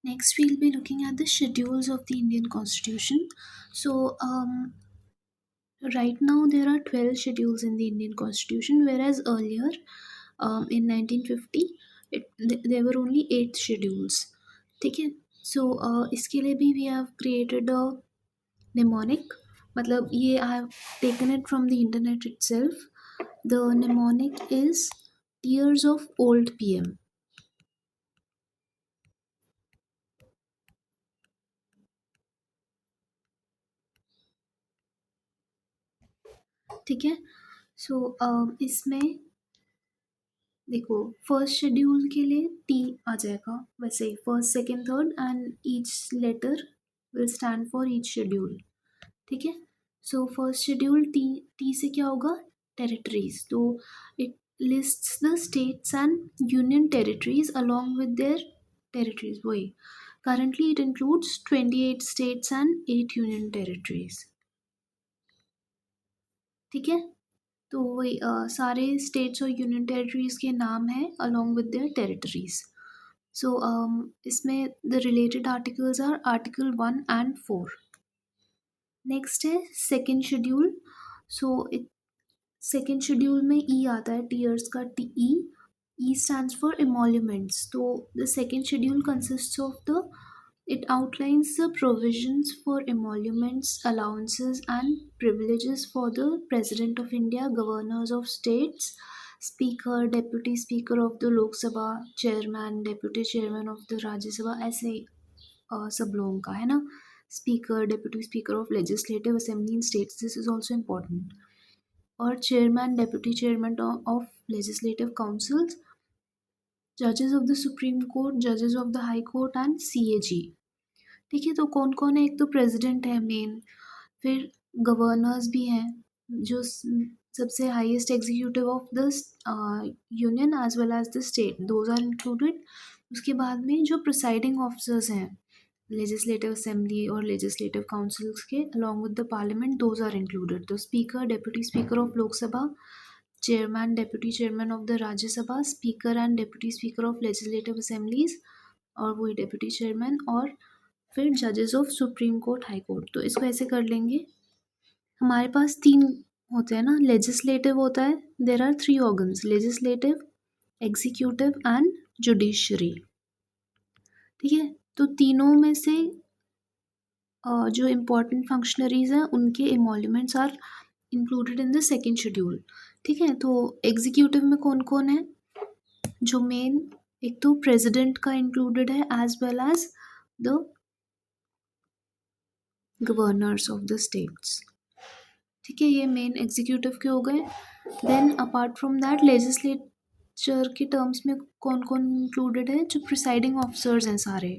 Next, we'll be looking at the schedules of the Indian Constitution. So, right now there are 12 schedules in the Indian Constitution, whereas earlier, in 1950, there were only 8 schedules. ठीक है. So, इसके लिए भी we have created a mnemonic. मतलब ये I have taken it from the internet itself. The mnemonic is Tears of Old PM. ठीक है. सो इसमें देखो, फर्स्ट शेड्यूल के लिए टी आ जाएगा, वैसे first second third and each letter will stand for each schedule. ठीक है. So first schedule T, T से क्या होगा? टेरिटरीज. तो it lists the states and union territories along with their territories. वही currently it includes 28 states and 8 union territories. ठीक है. तो वही सारे स्टेट्स और यूनियन टेरिटरीज के नाम हैं along with their territories. So इसमें the related articles are article 1 and 4. Next है second schedule. So second schedule में ई आता है, टीयर्स का T. E stands for emoluments. तो the second schedule consists of the It outlines the provisions for emoluments, allowances, and privileges for the President of India, governors of states, Speaker, Deputy Speaker of the Lok Sabha, Chairman, Deputy Chairman of the Rajya Sabha, ऐसे सब लोगों का है ना. Speaker, Deputy Speaker of Legislative Assembly in states, this is also important. और Chairman, Deputy Chairman of Legislative Councils, Judges of the Supreme Court, Judges of the High Court and CAG. ठीक है. तो कौन कौन है? एक तो प्रेसिडेंट है मेन, फिर गवर्नर्स भी हैं जो सबसे highest executive of the union as well as the state, those are included. उसके बाद में जो प्रिसाइडिंग ऑफिसर्स हैं लेजिस्लेटिव असेंबली और लेजिस्लेटिव काउंसिल्स के along with the parliament, those are included. तो speaker, deputy speaker of Lok Sabha, chairman, deputy chairman of the Rajya Sabha, speaker and deputy speaker of legislative assemblies और वही डेप्यूटी चेयरमैन, और फिर जजेस of supreme court, high court. तो इसको ऐसे कर लेंगे. हमारे पास 3 होते हैं ना. लेजिस्लेटिव होता है, there are 3 organs, legislative, executive and judiciary. ठीक है. तो तीनों में से जो इम्पोर्टेंट फंक्शनरीज हैं उनके emoluments are included in the second schedule. ठीक है. तो एग्जीक्यूटिव में कौन कौन है? जो मेन, एक तो प्रेसिडेंट का इंक्लूडेड है as well as the governors of the states. ठीक है. ये मेन एग्जीक्यूटिव के हो गए. Then apart from that legislature के टर्म्स में कौन कौन इंक्लूडेड है? जो प्रिसाइडिंग ऑफिसर्स हैं सारे.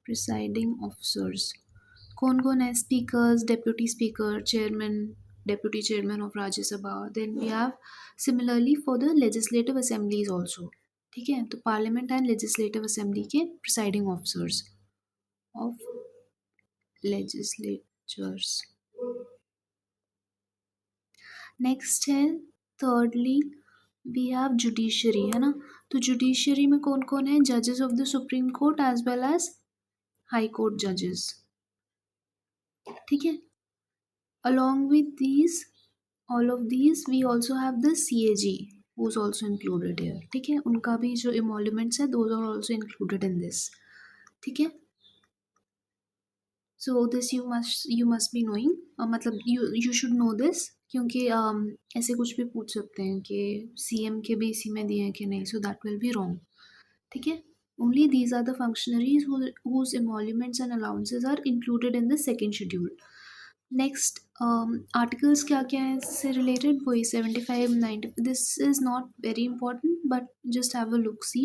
प्रिसाइडिंग ऑफिसर्स कौन कौन है? Speakers, deputy speaker, chairman, deputy chairman of Rajya Sabha. Then we have similarly for the legislative assemblies also. ठीक है. तो पार्लियामेंट एंड लेजिस्लेटिव असेंबली के presiding officers of legislatures. Next है थर्डली वी हैव जुडिशरी, है ना. तो जुडिशरी में कौन कौन है? जजेस of the supreme court as well as high court जजेस. ठीक है. Along with these, all of these we also have the CAG who is also included here. ठीक है. उनका भी जो emoluments है those are also included in this. ठीक है. So this you must be knowing. मतलब यू शुड नो दिस, क्योंकि ऐसे कुछ भी पूछ सकते हैं कि CM के भी इसी में दिए हैं कि नहीं. So that will be wrong. ठीक है. Only these are the functionaries whose emoluments and allowances are included in the second schedule. Next articles क्या क्या हैं इससे रिलेटेड? वही 75, 90. This is not very important but just have a look. See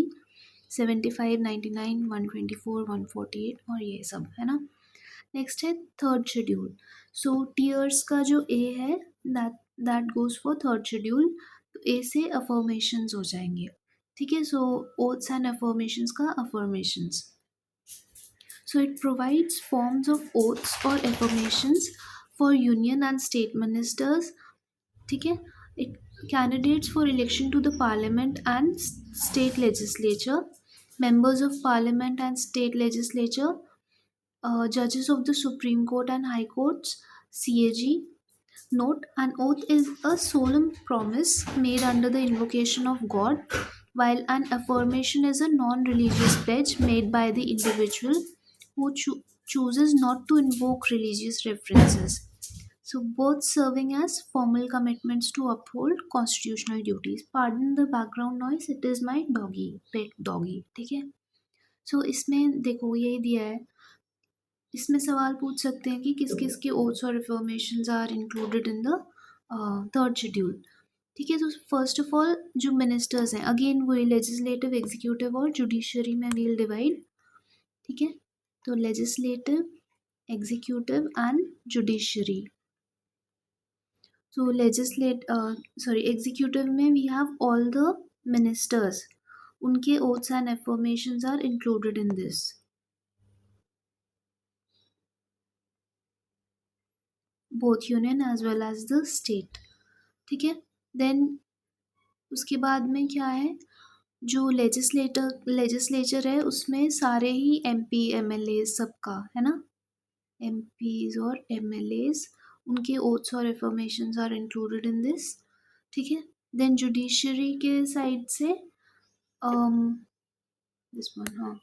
75, 99, 124, 148 और ये सब है ना. नेक्स्ट है थर्ड शेड्यूल. सो टीयर्स का जो ए है that goes for third schedule. तो ए से अफर्मेशंस हो जाएंगे. ठीक है. सो ओथ्स एंड अफर्मेशंस का affirmations. So it provides forms of oaths or affirmations for union and state ministers. ठीक है. It candidates for election to the parliament and state legislature. members of parliament and state legislature, judges of the Supreme Court and High Courts, CAG. Note: an oath is a solemn promise made under the invocation of God, while an affirmation is a non religious pledge made by the individual who chooses not to invoke religious references. So, both serving as formal commitments to uphold constitutional duties. Pardon the background noise, it is my doggy, pet doggy. ठीक है. सो इसमें देखो यही दिया है. इसमें सवाल पूछ सकते हैं कि किस किस के ओथ्स और affirmations are included in the third schedule. ठीक है. तो फर्स्ट ऑफ ऑल जो मिनिस्टर्स हैं, अगेन वही लेजिस्लेटिव, एग्जीक्यूटिव और जुडिशरी में वील डिवाइड. ठीक है. तो legislative, executive and judiciary. So executive में we have all the ministers. उनके oaths and affirmations are included in this. Both union as well as the state. ठीक है. Then उसके बाद में क्या है, जो लेजिस्लेचर है उसमें सारे ही MP MLA सबका है ना, MPs और MLAs, उनके oaths और affirmations are included in this. ठीक है. Then जुडिशरी के साइड से this one, हाँ,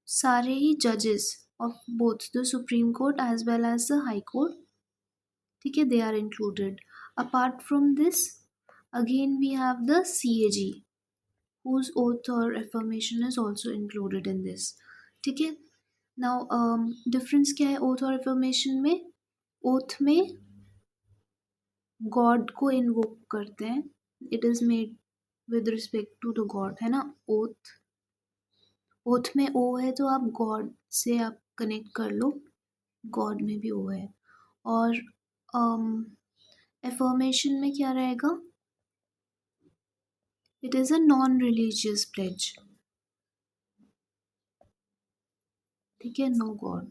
सारे ही जजेस of both the supreme court as well as the high court. ठीक है. They are included. Apart from this again we have the CAG whose oath or affirmation is also included in this. ठीक है. Now difference क्या है oath और affirmation में. Oath में God को इन्वोक करते हैं. It is made with respect to the God, है ना. ओथ में ओ है तो आप गॉड से आप कनेक्ट कर लो, गॉड में भी ओ है. और एफर्मेशन में क्या रहेगा, it is a non religious pledge. ठीक है. No God.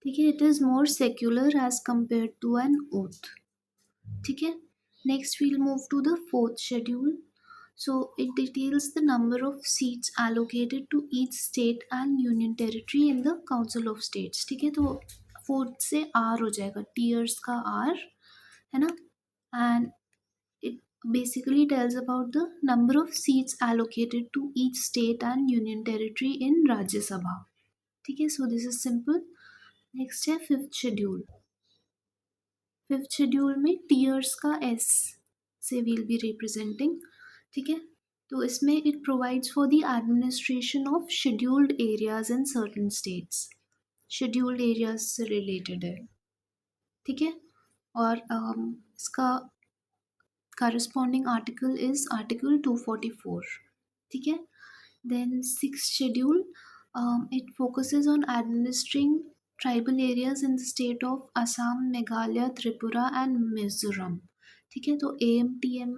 ठीक है. It is more secular as compare to an oath. ठीक है. Next we'll move to the fourth schedule. So it details the number of seats allocated to each state and union territory in the Council of States. ठीक है. तो fourth से R हो जाएगा, tears का R, है ना. And it basically tells about the number of seats allocated to each state and union territory in Rajya Sabha. ठीक है. So this is simple. Next है फिफ्थ शेड्यूल. फिफ्थ शेड्यूल में tears का S से will be representing. ठीक है. तो इसमें it provides for the administration of scheduled areas in certain states. Scheduled areas से रिलेटेड है. ठीक है. और इसका corresponding article is article 244. ठीक है. Then sixth schedule, it focuses on administering tribal areas in the state of Assam, Meghalaya, Tripura and Mizoram. ठीक है. तो AMTM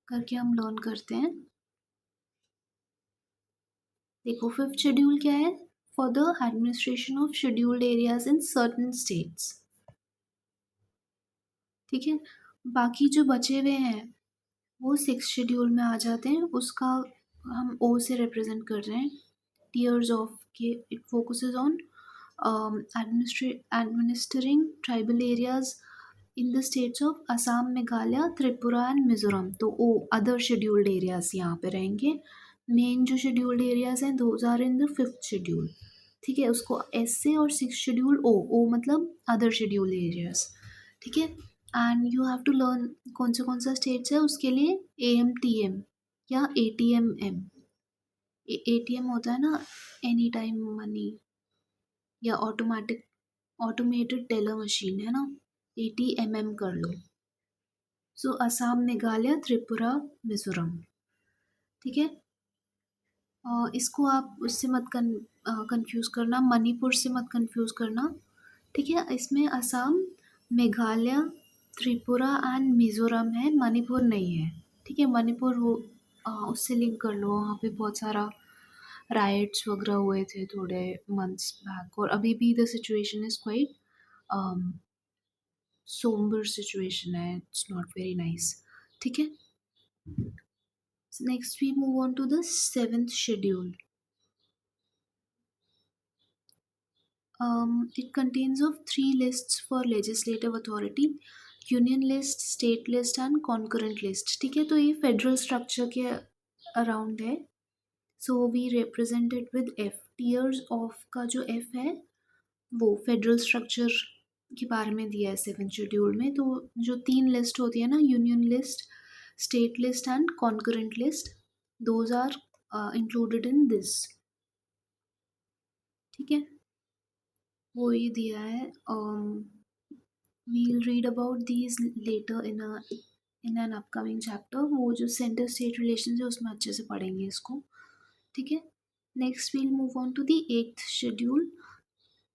करके हम लर्न करते हैं. देखो फिफ्थ शेड्यूल क्या है, for the administration of scheduled areas in certain states. ठीक है. बाकी जो बचे हुए हैं वो सिक्स शेड्यूल में आ जाते हैं. उसका हम ओ से रिप्रेजेंट कर रहे हैं. टीयर्स ऑफ के it focuses on administering tribal areas in the states of Assam, Meghalaya, Tripura and Mizoram. तो ओ अदर शेड्यूल्ड एरियाज यहाँ पे रहेंगे. मेन जो शेड्यूल्ड एरियाज हैं those are in the fifth schedule. ठीक है. उसको एस से, और सिक्स शेड्यूल ओ मतलब अदर शेड्यूल्ड एरियाज. ठीक है. And you have to learn कौन सा स्टेट्स है उसके लिए AMTM या ATMM. ATM होता है ना, एनी टाइम मनी, या ऑटोमेटेड टेलर मशीन, है ना. ATMM कर लो. सो असम, मेघालय, त्रिपुरा, मिजोरम. ठीक है. इसको आप उससे मत कंफ्यूज करना, मणिपुर से मत कंफ्यूज करना. ठीक है. इसमें असम, मेघालय, त्रिपुरा एंड मिजोरम है, मणिपुर नहीं है. ठीक है. मणिपुर वो उससे लिंक कर लो, वहाँ पे बहुत सारा राइट्स वगैरह हुए थे थोड़े मंथ्स बैक, और अभी भी the situation is quite sombre situation है, इट्स नॉट वेरी नाइस। ठीक है, next we move on to the seventh schedule. It contains of three lists for legislative authority: union list, state list and concurrent list. ठीक है, तो ये federal structure के around है. So we represented with F. Tears of का जो F है वो फेडरल स्ट्रक्चर के बारे में दिया है सेवन शेड्यूल में. तो जो तीन लिस्ट होती है ना, union list, state list and concurrent list, those are included in this. ठीक है, वो ये दिया है. we'll read about these later in an upcoming chapter. वो जो सेंटर स्टेट रिलेशन है उसमें अच्छे से पढ़ेंगे इसको. ठीक है, next we'll move on to the eighth schedule.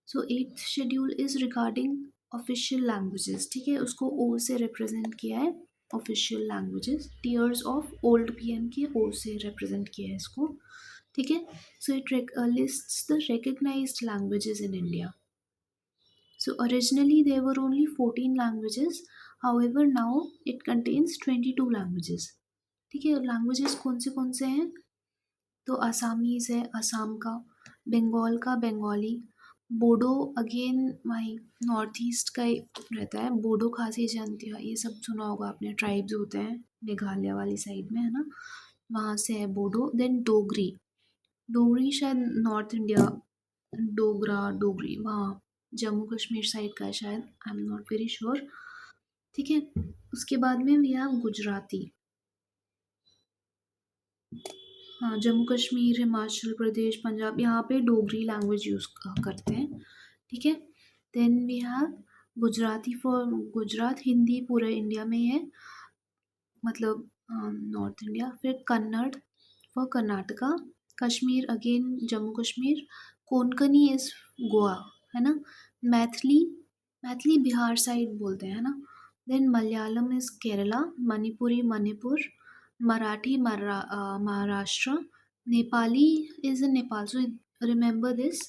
So eighth schedule is regarding official languages. ठीक है, उसको O से रिप्रेजेंट किया है, official languages. Tears of old PM के O से रिप्रेजेंट किया है इसको. ठीक है, so it lists the recognised languages in India. So originally there were only 14 languages. However, now it contains 22 languages. ठीक है, लैंग्वेजेस कौन से हैं? तो आसामीज़ है, असम का. बंगाल का बंगाली. बोडो अगेन वहीं नॉर्थ ईस्ट का ही रहता है. बोडो, खासी, जयंतिया, ये सब सुना होगा आपने. ट्राइब्स होते हैं मेघालय वाली साइड में, है ना, वहाँ से है बोडो. देन डोगरी. डोगरी शायद नॉर्थ इंडिया, डोगरी वहाँ जम्मू कश्मीर साइड का है शायद, I am not very sure. ठीक है, उसके बाद में वी हैव गुजराती. हाँ, जम्मू कश्मीर, हिमाचल प्रदेश, पंजाब, यहाँ पे डोगरी लैंग्वेज यूज़ करते हैं. ठीक है, then we have Gujarati for Gujarat. Hindi पूरे इंडिया में है, मतलब नॉर्थ इंडिया. फिर Kannada for Karnataka. Kashmir again Jammu Kashmir. Konkani is Goa, है ना. मैथिली, मैथिली बिहार साइड बोलते हैं, है ना. Then Malayalam is Kerala. Manipuri Manipur. Marathi Maharashtra. Nepali is in Nepal. So remember this.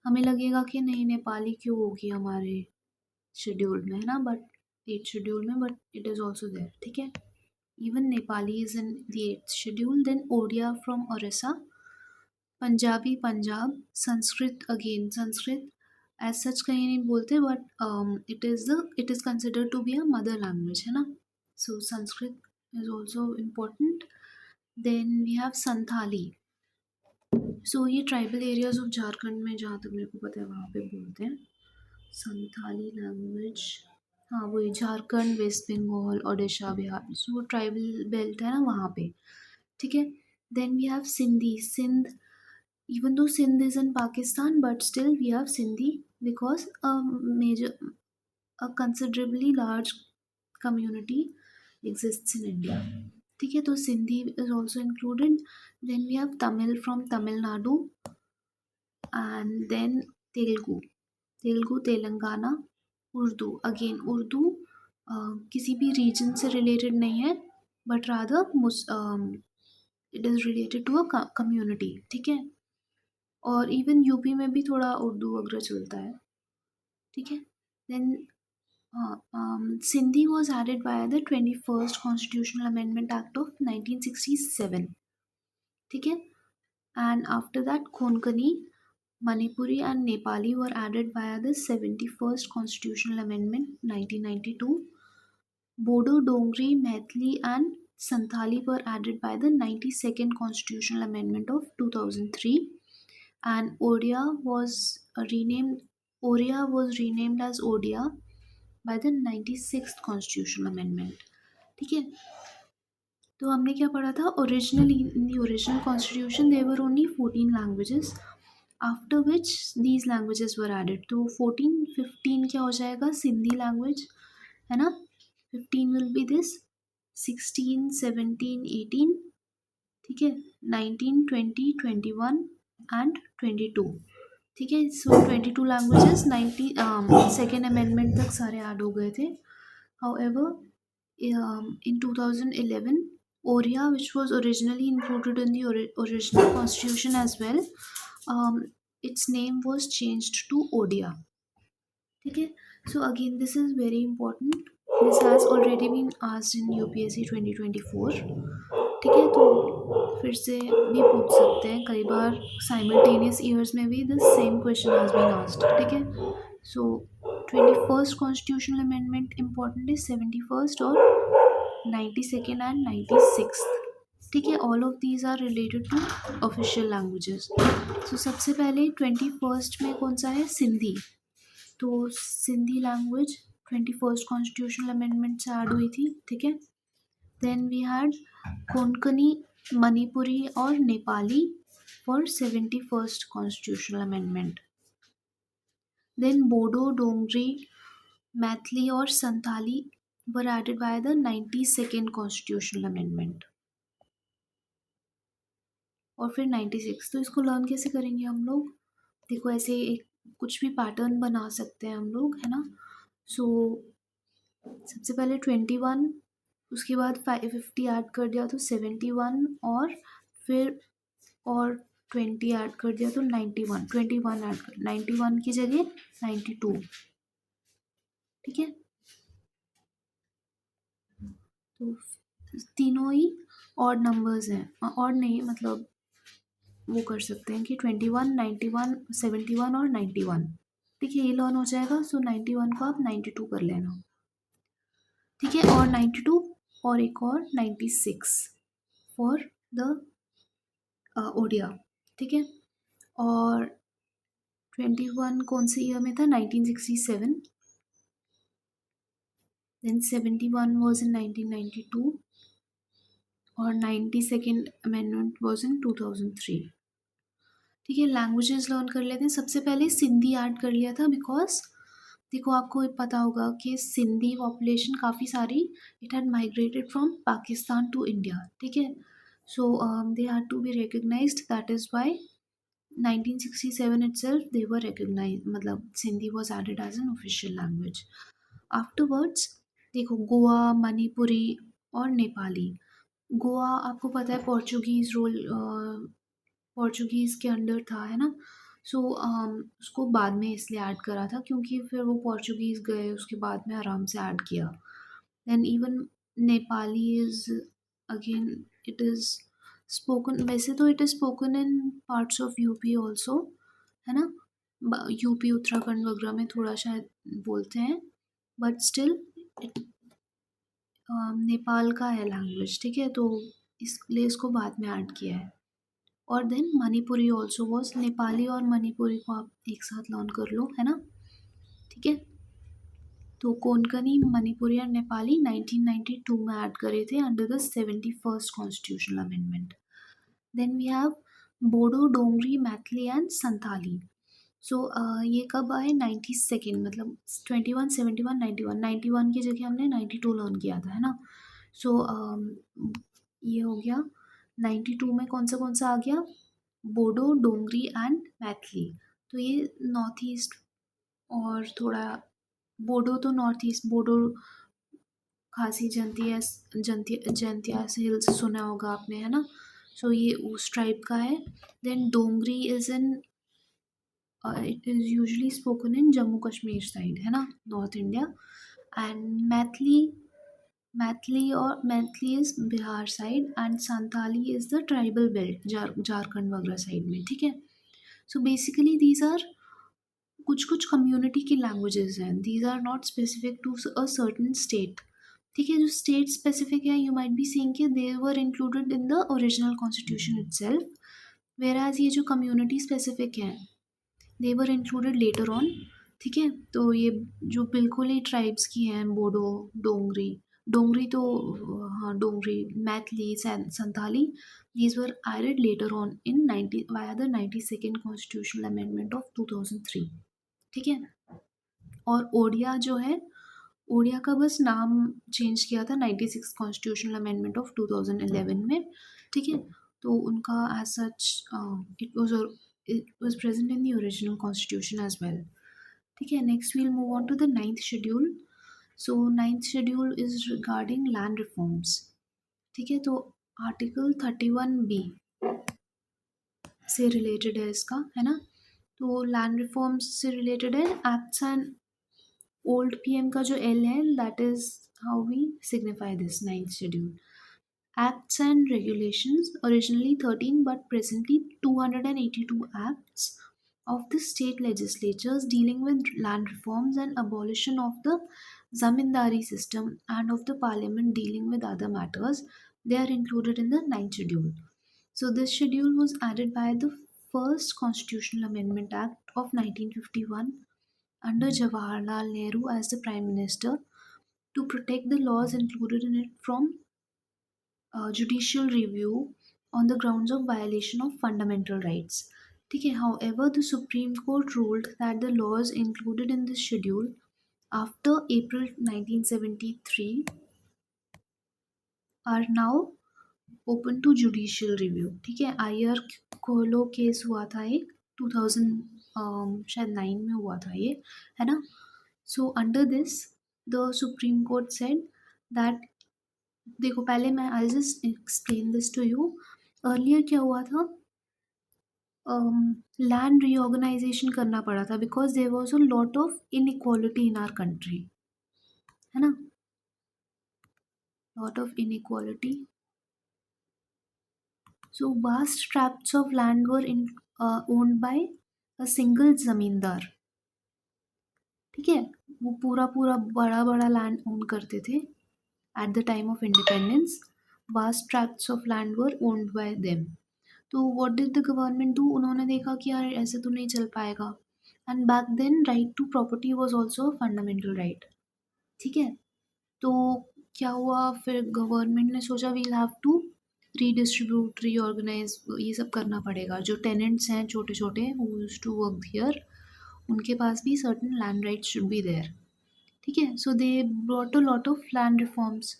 हमें लगेगा कि नहीं नेपाली क्यों होगी हमारे शेड्यूल में, है ना, बट एट शेड्यूल में, but it is also there. ठीक है, even Nepali is in the 8th schedule. Then Odia from Orissa. Punjabi Punjab. Sanskrit again Sanskrit. As such कहीं नहीं बोलते, but it is considered to be a mother language, है ना. So Sanskrit is also important. Then we have Santhali. So ये tribal areas of Jharkhand में, जहाँ तक मेरे को पता है, वहाँ पे बोलते हैं संथाली लैंग्वेज. हाँ, वही Jharkhand, West Bengal, Odisha, Bihar. So tribal belt है ना वहाँ पे. ठीक है, then we have Sindhi. Sindh, even though Sindh is in Pakistan, but still we have Sindhi because a considerably large community exists in India. ठीक है, तो Sindhi is also included. Then we have Tamil from Tamil Nadu, and then Telugu. Telugu Telangana. Urdu again Urdu किसी भी region से related नहीं है, but rather it is related to a community. ठीक है, और इवन यूपी में भी थोड़ा उर्दू वगैरह चलता है. ठीक है, then Sindhi was added by the 21st constitutional amendment act of 1967. ठीक है, and after that Konkani, Manipuri and Nepali were added via the 71st Constitutional Amendment 1992. Bodo, Dongri, Maithili and Santhali were added by the 92nd Constitutional Amendment of 2003. And Oriya was renamed as Odia by the 96th Constitutional Amendment. ठीक है, तो हमने क्या पढ़ा था? Originally in the original constitution there were only 14 languages, after which these languages were added. तो 15 क्या हो जाएगा? सिंधी लैंग्वेज, है ना. 15 विल बी दिस. 16, 17, 18. ठीक है, 19, 20, 21 एंड 22. ठीक है, सो 22 लैंग्वेजेस 90 सेकेंड अमेंडमेंट तक सारे ऐड हो गए थे. However in 2011, Oriya, which was originally included in the original constitution as well, its name was changed to Odia. ठीक है, So again, this is very important. This has already been asked in UPSC 2024. ठीक है, तो फिर से भी पूछ सकते हैं कई बार साइमल्टेनियस ईयर्स में भी the same question has been asked. ठीक है, सो 21st कॉन्स्टिट्यूशनल अमेंडमेंट इम्पॉर्टेंट है, 71st और 92nd एंड 96th. ठीक है, all of these are related to official languages. So सबसे पहले 21st में कौन सा है, सिंधी. तो Sindhi language 21st constitutional amendment से ऐड हुई थी. ठीक है, then we had Konkani, Manipuri और Nepali for 71st constitutional amendment. Then Bodo, Dogri, Maithili और Santhali were added by the 92nd constitutional amendment. और फिर 96. तो इसको लर्न कैसे करेंगे हम लोग, देखो ऐसे एक कुछ भी पैटर्न बना सकते हैं हम लोग, है ना. सो सबसे पहले 21, उसके बाद 50 ऐड कर दिया तो 71, और फिर और 20 ऐड कर दिया तो 91. 21 ऐड कर, 91 की जगह 92. ठीक है, तो तीनों ही ऑड नंबर्स हैं, ऑड नहीं मतलब वो कर सकते हैं कि 21, 91, 71 और 91. ठीक है, ये लर्न हो जाएगा. सो 91 को आप 92 कर लेना. ठीक है, और 92 और एक और 96 फॉर द ओडिया. ठीक है, और 21 कौन से ईयर में था, 1967. देन 71 वॉज इन 1992 और 92nd अमेंडमेंट वॉज इन 2003. ठीक है, लैंग्वेजेस लर्न कर लेते हैं. सबसे पहले सिंधी ऐड कर लिया था बिकॉज देखो आपको पता होगा कि सिंधी पॉपुलेशन काफ़ी सारी it had migrated from Pakistan to India. ठीक है, so they had to be recognized, that is why 1967 itself they were recognized, मतलब Sindhi was added as an official language. Afterwards देखो गोवा, मणिपुरी और नेपाली. गोवा आपको पता है पोर्चुगीज़ रोल, पोर्चुगीज़ के अंडर था, है ना. सो उसको बाद में इसलिए ऐड करा था क्योंकि फिर वो पोर्चुगीज़ गए, उसके बाद में आराम से ऐड किया. Then even Nepali is again it is spoken, वैसे तो it is spoken in parts of UP also, है ना. यूपी उत्तराखंड वगैरह में थोड़ा शायद बोलते हैं, बट स्टिल नेपाल का है लैंग्वेज. ठीक है, तो इसलिए इसको बाद में ऐड किया है. और then Manipuri also was, Nepali और मणिपुरी को आप एक साथ लर्न कर लो, है ना. ठीक है, तो कोंकणी, मणिपुरी और नेपाली 1992 में ऐड करे थे under the 71st constitutional amendment. Then we have Bodo, Dogri, Maithili and Santhali. So ये कब आए, 92nd, मतलब 21, 71, 91. 91 की जगह हमने 92 लर्न किया था, है ना. सो ये हो गया. 92 में कौन सा आ गया, बोडो, डोंगरी एंड मैथिली. तो ये नॉर्थ ईस्ट और थोड़ा बोडो, तो नॉर्थ ईस्ट बोडो, खासी जंतिया हिल्स सुना होगा आपने, है ना. सो ये उस ट्राइब का है. Then Dogri is in, it is usually spoken in Jammu Kashmir side, है ना, north India. And Maithili is Bihar side and Santhali is the tribal belt, Jharkhand वगैरह साइड में. ठीक है, सो बेसिकली दीज आर कुछ कुछ कम्युनिटी की लैंग्वेजेस हैं, these are not specific to a certain state. ठीक है, जो स्टेट स्पेसिफिक है यू माइट बी सीइंग कि they were included in the original constitution itself, whereas ये जो कम्युनिटी स्पेसिफिक हैं they were included later on. ठीक है, तो ये जो बिल्कुल ही ट्राइब्स की हैं, बोडो, डोंगरी, डोंगरी तो हाँ Dogri, Maithili, Santhali, these were added later on in 90 via the 92nd constitutional amendment of 2003. ठीक है, और ओडिया जो है, ओडिया का बस नाम चेंज किया था 96 कॉन्स्टिट्यूशनल अमेंडमेंट ऑफ 2011 में. ठीक है, तो उनका as such it was present in the original constitution as well. ठीक है, next we'll move on to the ninth schedule. So ninth schedule is regarding land reforms. ठीक है, तो आर्टिकल 31B से रिलेटेड है इसका, है ना. तो लैंड रिफॉर्म्स से रिलेटेड है, एक्ट्स एंड ओल्ड पीएम का जो एल है, that is how we signify this ninth schedule. Acts and regulations, originally 13 but presently 282 acts of the state legislatures dealing with land reforms and abolition of the zamindari system and of the parliament dealing with other matters, they are included in the ninth schedule. So this schedule was added by the first Constitutional Amendment Act of 1951 under Jawaharlal Nehru as the Prime Minister to protect the laws included in it from judicial review on the grounds of violation of fundamental rights. ठीक है, however, the Supreme Court ruled that the laws included in this schedule after April 1973 are now open to judicial review. ठीक है, आयर कोलो case हुआ था एक 2000 शायद 9 में हुआ था ये, है ना. So under this the supreme court said that, देखो पहले मैं I just explain this to you. Earlier क्या हुआ था, लैंड रीऑर्गेनाइजेशन करना पड़ा था because there was a lot of inequality in our country, है ना, lot of inequality. So vast tracts of land were in owned by a single zamindar. ठीक है, वो पूरा पूरा बड़ा बड़ा लैंड ओन करते थे at the time of independence. Vast tracts of land were owned by them. तो what did the government do, उन्होंने देखा कि यार ऐसे तो नहीं चल पाएगा. And back then right to property was also a fundamental right. ठीक है, तो क्या हुआ फिर, गवर्नमेंट ने सोचा we'll have to redistribute reorganize, ये सब करना पड़ेगा. जो टेनेंट्स हैं छोटे छोटे who used to work here, उनके पास भी certain land rights should be there. ठीक है, so they brought a lot of land reforms.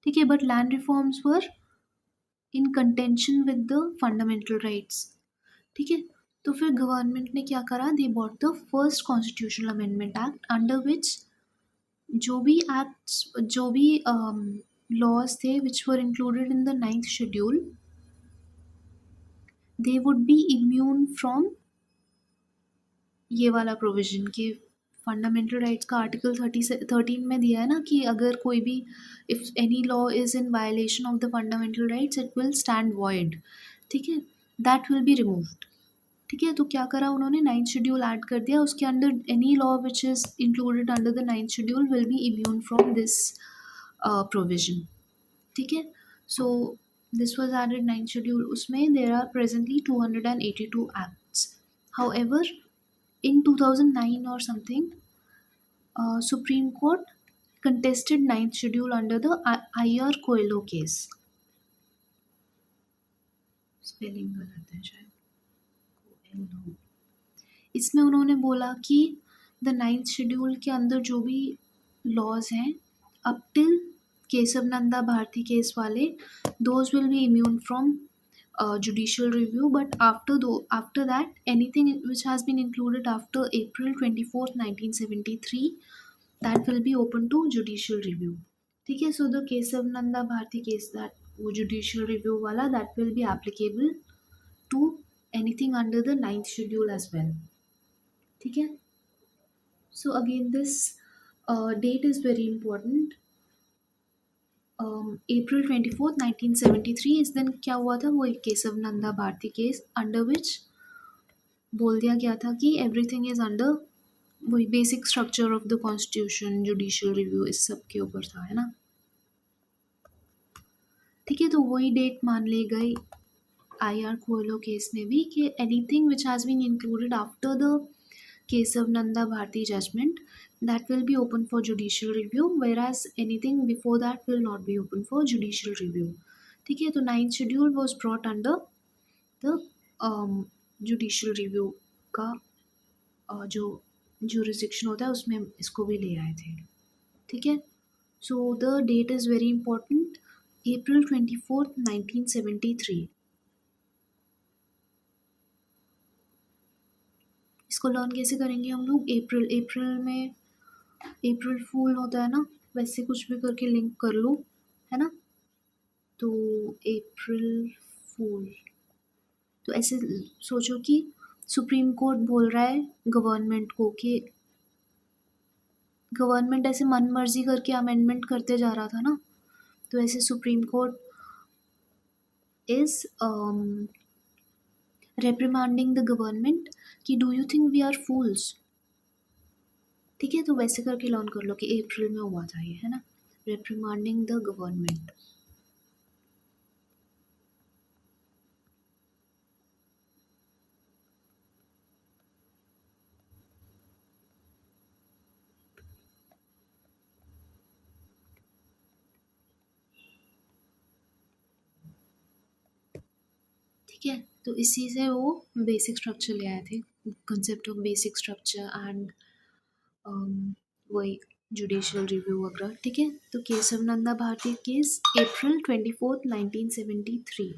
ठीक है, but land reforms were in contention with the fundamental rights. ठीक है, तो फिर गवर्नमेंट ने क्या करा, they brought the first constitutional amendment act under which जो भी एक्ट्स, जो भी लॉज थे which were included in the ninth schedule, they would be immune from ये वाला प्रोविजन कि फंडामेंटल राइट्स का आर्टिकल 13 में दिया है ना कि अगर कोई भी, if any law is in violation of the fundamental rights it will stand void. ठीक है, दैट विल बी रिमूव्ड. ठीक है, तो क्या करा उन्होंने, नाइन्थ शेड्यूल ऐड कर दिया, उसके अंदर any law which is included under the ninth schedule will be immune from this provision. ठीक है, so this was added ninth schedule. उसमें there are presently 282 acts. However in 2009 or something, Supreme Court contested ninth schedule under the IR Coelho case. Spelling गलत है शायद, Coelho. इसमें उन्होंने बोला कि द नाइन्थ शेड्यूल के अंदर जो भी लॉज हैं up till Kesavananda Bharati case वाले, those will be immune from judicial review, but after that anything which has been included after April 24th 1973, that will be open to judicial review. ठीक है, so the Kesavananda Bharati case, that वो judicial review वाला, that will be applicable to anything under the ninth schedule as well. ठीक है, so again this date is very important. April 24th 1973 इस दिन क्या हुआ था, वो एक Kesavananda Bharati case under which बोल दिया गया था कि एवरीथिंग इज अंडर वही basic structure of the constitution, judicial review, इस सब के ऊपर था, है ना. ठीक है, तो वही डेट मान ली गई IR कोयलो केस में भी कि anything which has been included after the Kesavananda Bharati judgement, that will be open for judicial review, whereas anything before that will not be open for judicial review. ठीक है, तो ninth schedule was brought under the judicial review का जो jurisdiction होता है उसमें इसको भी ले आए थे. ठीक है, so the date is very important, April 24th 1973. इसको लर्न कैसे करेंगे हम लोग, अप्रैल में अप्रैल फूल होता है ना, वैसे कुछ भी करके लिंक कर लो, है ना. तो अप्रैल फूल, तो ऐसे सोचो कि सुप्रीम कोर्ट बोल रहा है गवर्नमेंट को कि गवर्नमेंट ऐसे मन मर्जी करके अमेंडमेंट करते जा रहा था ना, तो ऐसे supreme court is reprimanding the government कि do you think we are fools. ठीक है, तो वैसे करके लर्न कर लो कि अप्रैल में हुआ था ये, है ना, reprimanding द गवर्नमेंट। ठीक है, तो इसी से वो बेसिक स्ट्रक्चर ले आए थे, concept of basic structure and वही जुडिशियल रिव्यू वगैरह। ठीक है, तो केशव नंदा भारती केस अप्रैल 24 1973।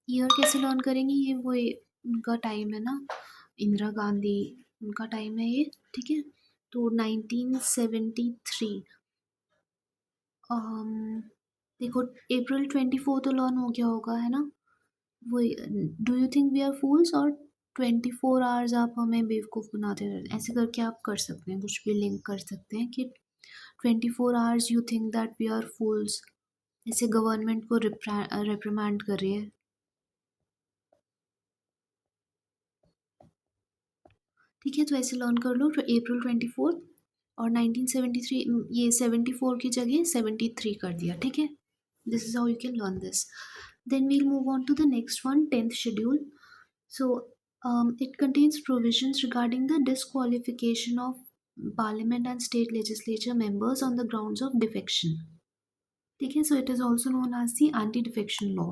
ईयर कैसे लर्न करेंगे, ये वो उनका टाइम है ना, इंदिरा गांधी उनका टाइम है ये। ठीक है, तो 1973 देखो अप्रैल 24 तो लर्न हो गया होगा, है ना, वही do you think we are fools और 24 आवर्स आप हमें बेवकूफ़ बनाते रहते, ऐसे करके आप कर सकते हैं, कुछ भी लिंक कर सकते हैं कि 24 hours you think that we are fools, ऐसे गवर्नमेंट को रिप्रिमांड कर रही है। ठीक है, तो ऐसे लर्न कर लो, तो अप्रैल 24 और 1973, ये 74 की जगह 73 कर दिया। ठीक है, this is how you can learn this. Then we'll move on to the next one, 10th schedule. So it contains provisions regarding the disqualification of parliament and state legislature members on the grounds of defection. ठीक है, so it is also known as the anti-defection law,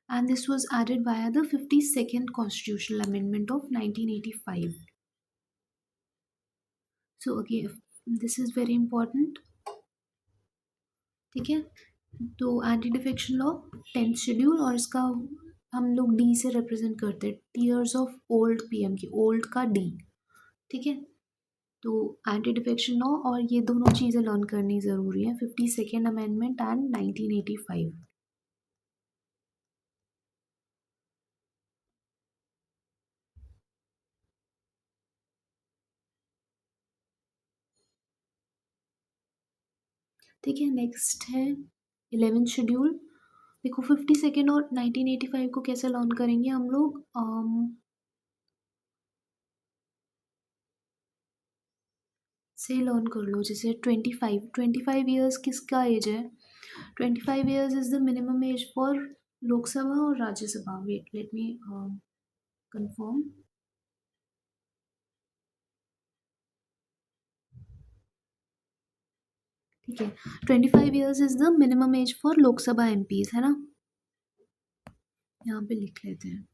and this was added via the 52nd constitutional amendment of 1985. So again, this is very important. ठीक है, तो anti defection law 10th schedule, और इसका हम लोग D से represent करते हैं, टीयर्स ऑफ ओल्ड पीएम की, ओल्ड का डी। ठीक है, तो एंटी डिफेक्शन लॉ और ये दोनों चीज़ें लर्न करनी ज़रूरी है, 52nd अमेंडमेंट एंड 1985। ठीक है, नेक्स्ट है 11th शेड्यूल। देखो 52nd और 1985 को कैसे लर्न करेंगे हम लोग, से लर्न कर लो, जैसे 25 ईयर्स किसका एज है, 25 years is the minimum age for Lok Sabha और Rajya Sabha. Wait let me confirm. ठीक है, 25 years is the minimum age for Lok Sabha MPs, है ना, यहाँ पे लिख लेते हैं।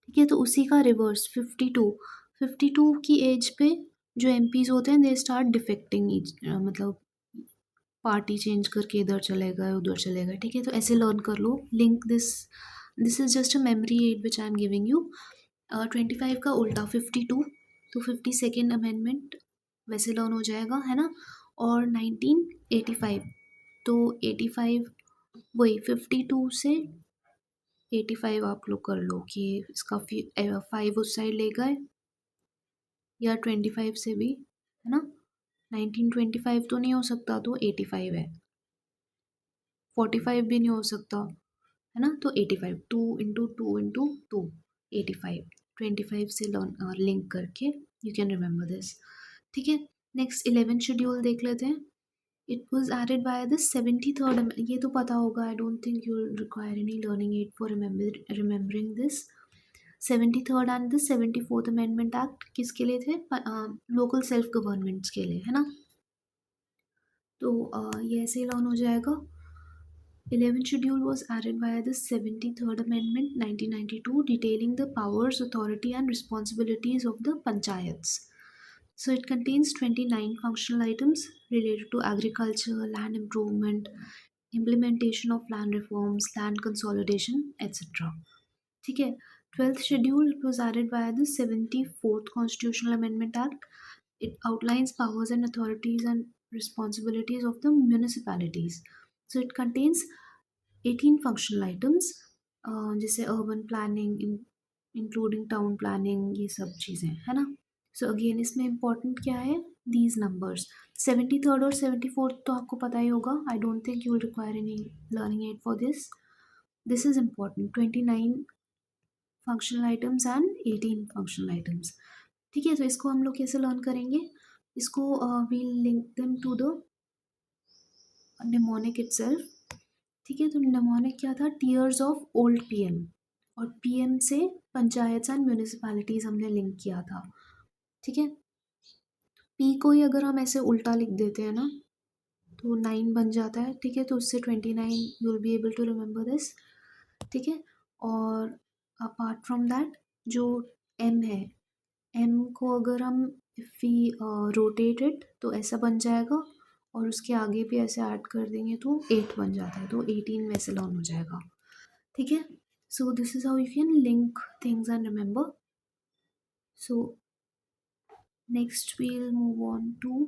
ठीक है, तो उसी का रिवर्स 52 की एज पे जो एमपीज होते हैं दे स्टार्ट डिफेक्टिंग, मतलब पार्टी चेंज करके इधर चले गए उधर चले गए। ठीक है, तो ऐसे लर्न कर लो, link this is just a memory aid which I am giving you. 25 का उल्टा 52, तो 52nd अमेंडमेंट वैसे लर्न हो जाएगा, है ना, और 1985, तो 85 वही 52 से 85 आप लोग कर लो कि इसका 5 उस साइड ले गए, या 25 से भी, है ना, 1925 तो नहीं हो सकता, तो 85 है, 45 भी नहीं हो सकता, है ना, तो 85, 2 × 2 × 2 85, 25 से लिंक करके यू कैन रिमेंबर दिस। ठीक है, नेक्स्ट 11th शेड्यूल देख लेते हैं। It was added by the 73rd, ये तो पता होगा, I don't think you will require any learning aid for remembering this. 73rd and the 74th amendment act किसके लिए थे, लोकल सेल्फ गवर्नमेंट्स के लिए, है ना, तो ये ऐसे ही लर्न हो जाएगा। 11th schedule was added via the 73rd Amendment 1992, detailing the powers, authority, and responsibilities of the panchayats. So it contains 29 functional items related to agriculture, land improvement, implementation of land reforms, land consolidation, etc. ठीक है, 12th schedule, it was added via the 74th Constitutional Amendment Act. It outlines powers and authorities and responsibilities of the municipalities. So it contains 18 functional items, जैसे urban planning, including town planning, ये सब चीज़ें है ना. So again इसमें important क्या है, these numbers. 73rd और 74th तो आपको पता ही होगा. I don't think you will require any learning aid for this. This is important. 29 functional items and 18 functional items. ठीक है, तो इसको हम लोग कैसे लर्न करेंगे, इसको we'll link them to the mnemonic itself. ठीक है, तो mnemonic क्या था, टीयर्स ऑफ ओल्ड पीएम, और पीएम से पंचायत एंड म्यूनिसिपैलिटीज हमने लिंक किया था. ठीक है, पी को ही अगर हम ऐसे उल्टा लिख देते हैं ना, तो 9 बन जाता है. ठीक है, तो उससे 29 you will be able to remember this. ठीक है, और अपार्ट फ्रॉम दैट जो एम है, एम को अगर हम इफ़ वी रोटेट इट तो ऐसा बन जाएगा, और उसके आगे भी ऐसे ऐड कर देंगे तो 8 बन जाता है, तो 18 में से लर्न हो जाएगा. ठीक है, so this is how you can link things and remember. So next we'll move on to